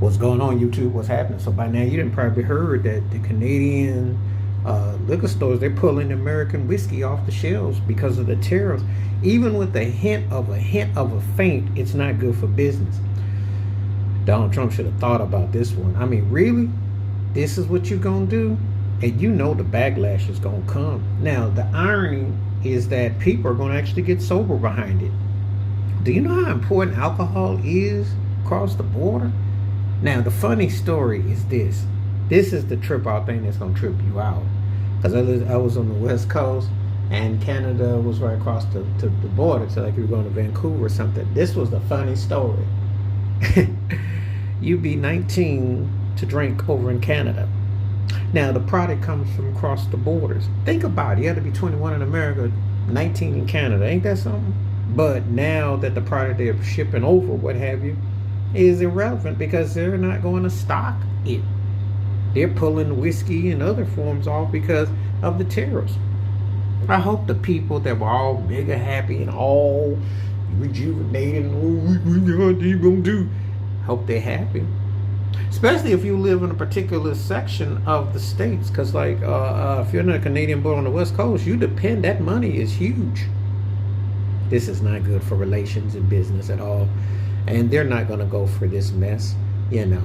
What's going on, YouTube? What's happening? So by now you didn't probably heard that the Canadian liquor stores, they're pulling American whiskey off the shelves because of the tariffs. Even with a hint of a feint, it's not good for business. Donald Trump should have thought about this one. I mean, really? This is what you're gonna do? And you know the backlash is gonna come. Now, the irony is that people are gonna actually get sober behind it. Do you know how important alcohol is across the border? Now, the funny story is this. This is the trip out thing that's going to trip you out. Because I was on the West Coast, and Canada was right across the border. So like you were going to Vancouver or something. This was the funny story. You'd be 19 to drink over in Canada. Now, the product comes from across the borders. Think about it. You have to be 21 in America, 19 in Canada. Ain't that something? But now that the product they're shipping over, what have you, is irrelevant because they're not going to stock it. They're pulling whiskey and other forms off because of the tariffs. I hope the people that were all mega happy and all rejuvenated and what are you gonna do? Hope they're happy. Especially if you live in a particular section of the states, because like if you're not a Canadian born on the West Coast, you depend, that money is huge. This is not good for relations and business at all. And they're not going to go for this mess, you know.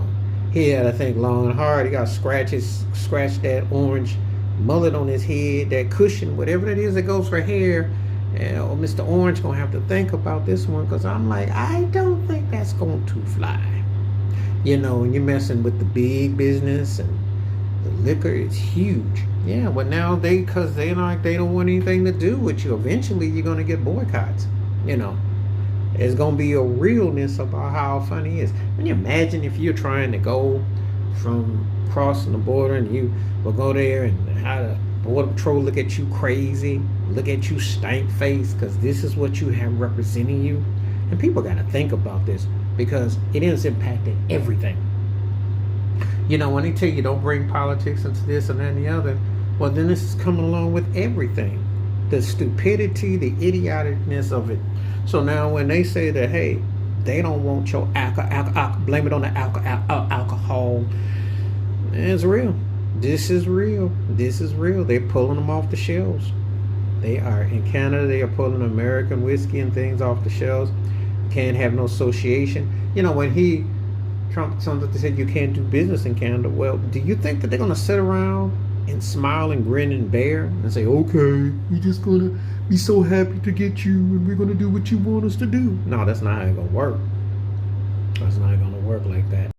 He had, I think, long and hard. He got scratched that orange mullet on his head, that cushion, whatever it is that goes for hair. And Mr. Orange going to have to think about this one, because I'm like, I don't think that's going to fly. You know, and you're messing with the big business, and the liquor is huge. Yeah, but now because they don't want anything to do with you, eventually you're going to get boycotts, you know. It's going to be a realness about how funny it is. Can you imagine if you're trying to go from crossing the border and you will go there and how the border patrol look at you crazy, look at you stank face because this is what you have representing you? And people got to think about this because it is impacting everything. You know, when they tell you don't bring politics into this and that and the other, well, then this is coming along with everything. The stupidity, the idioticness of it. So now when they say that, hey, they don't want your alcohol, blame it on the alcohol, it's real. This is real. This is real. They're pulling them off the shelves. They are in Canada. They are pulling American whiskey and things off the shelves. Can't have no association. You know, when Trump said you can't do business in Canada. Well, do you think that they're going to sit around and smile and grin and bear and say, okay, we're just gonna be so happy to get you and we're gonna do what you want us to do? No, that's not how it's gonna work. That's not gonna work like that.